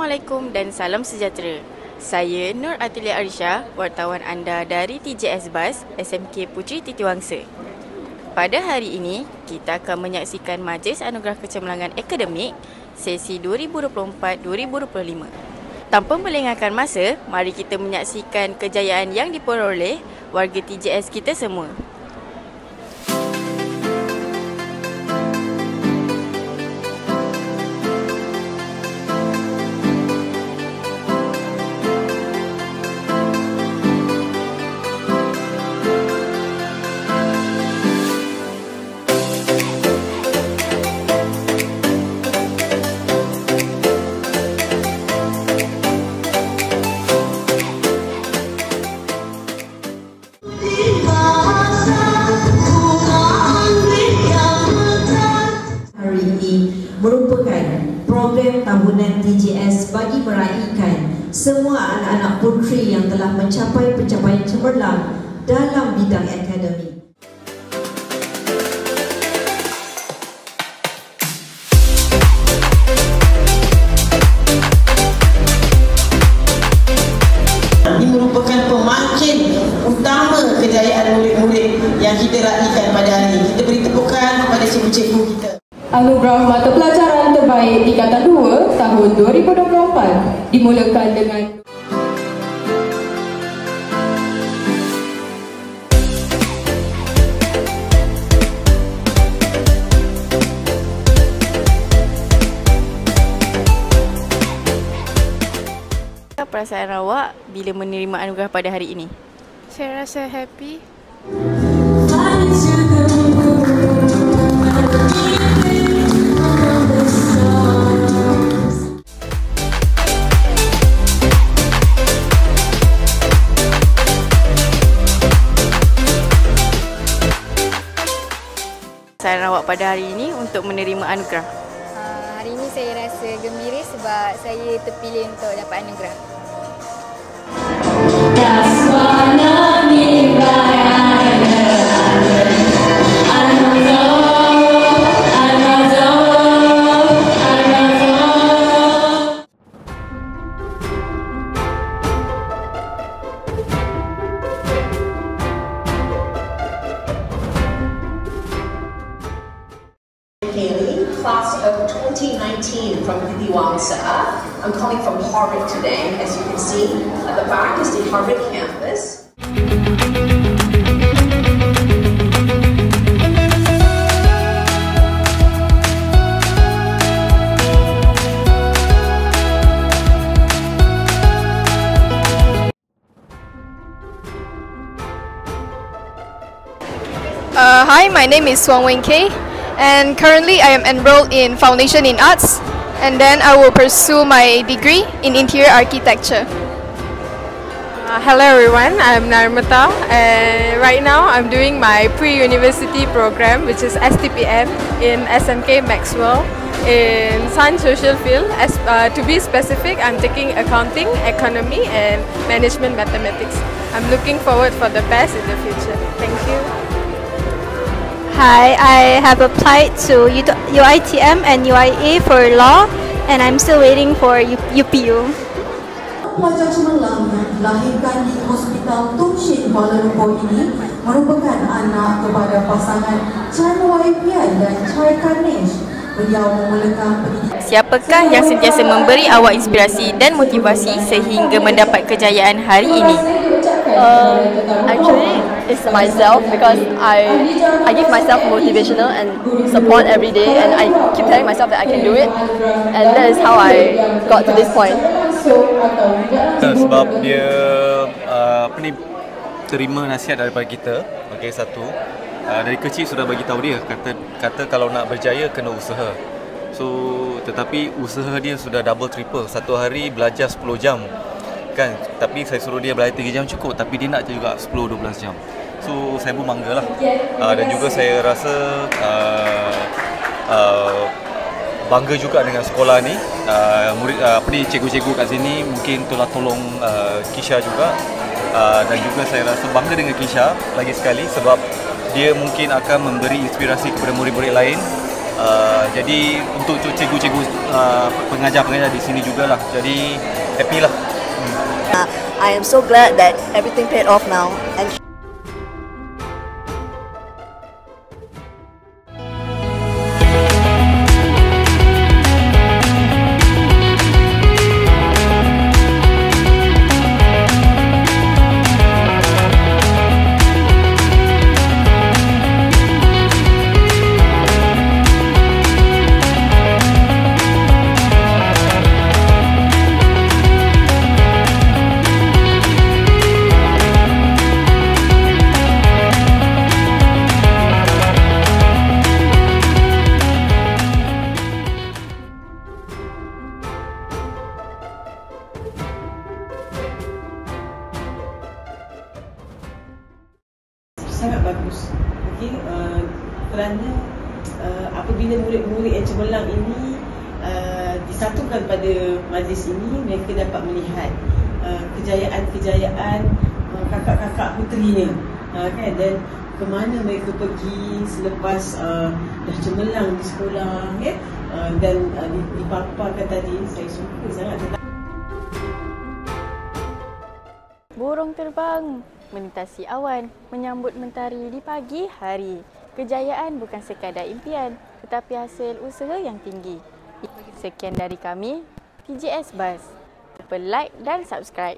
Assalamualaikum dan salam sejahtera. Saya Nur Atilia Arisha, wartawan anda dari TJS Bas, SMK Puteri Titiwangsa. Pada hari ini, kita akan menyaksikan Majlis Anugerah Kecemerlangan Akademik sesi 2024-2025. Tanpa melengahkan masa, mari kita menyaksikan kejayaan yang diperoleh warga TJS kita semua. Merupakan program tahunan TJS bagi meraihkan semua anak-anak puteri yang telah mencapai pencapaian cemerlang dalam bidang akademik. Ini merupakan pemancing utama kejayaan murid-murid yang kita raihkan pada hari ini. Kita beri tepukan kepada cikgu-cikgu kita. Anugerah Mata Pelajaran Terbaik Tingkatan 2 tahun 2024 dimulakan dengan perasaan awak bila menerima anugerah pada hari ini? Saya rasa happy. Perasaan awak pada hari ini untuk menerima anugerah? Hari ini saya rasa gembira sebab saya terpilih untuk dapat anugerah. Class of 2019 from Titiwangsa. I'm calling from Harvard today. As you can see at the back is the Harvard campus. Hi, my name is Swang Wing Kay. And currently I am enrolled in Foundation in Arts, and then I will pursue my degree in Interior Architecture. Hello everyone, I'm Narmata, and right now I'm doing my pre-university program, which is STPM in SMK Maxwell in Science Social Field. To be specific, I'm taking Accounting, Economy and Management Mathematics. I'm looking forward for the best in the future. Thank you. Hi, I have applied to UITM and UIA for law, and I'm still waiting for UPU. Pelajar cemerlang yang dilahirkan di Hospital Tung Shin Kuala Lumpur ini merupakan anak kepada pasangan Chan Wai Pian dan Chai Karnish. Beliau memulakan pendidikan. Siapakah yang sentiasa memberi awak inspirasi dan motivasi sehingga mendapat kejayaan hari ini? Actually, it's myself because I give myself motivational and support every day, and I keep telling myself that I can do it, and that is how I got to this point. Sebab dia terima nasihat daripada kita, okay, satu dari kecil sudah bagi tahu dia kata kalau nak berjaya kena usaha. So tetapi usaha dia sudah double triple. Satu hari belajar 10 jam. Kan, tapi saya suruh dia belajar 3 jam cukup, tapi dia nak juga 10-12 jam. So saya pun bangga lah. Dan juga saya rasa bangga juga dengan sekolah ni. Murid cikgu-cikgu kat sini mungkin telah tolong Kisha juga. Dan juga saya rasa bangga dengan Kisha lagi sekali sebab dia mungkin akan memberi inspirasi kepada murid-murid lain Jadi untuk cikgu-cikgu pengajar-pengajar di sini jugalah. Jadi happy lah. I am so glad that everything paid off now. And sangat bagus. Okey, kerana apabila murid-murid yang cemerlang ini disatukan pada majlis ini, mereka dapat melihat kejayaan-kejayaan kakak-kakak puterinya, kan, dan ke mana mereka pergi selepas dah cemerlang di sekolah, ya, dan dipaparkan tadi. Saya suka sangat. Burung terbang melintasi awan, menyambut mentari di pagi hari. Kejayaan bukan sekadar impian, tetapi hasil usaha yang tinggi. Sekian dari kami, TJS Buzz. Lupa like dan subscribe.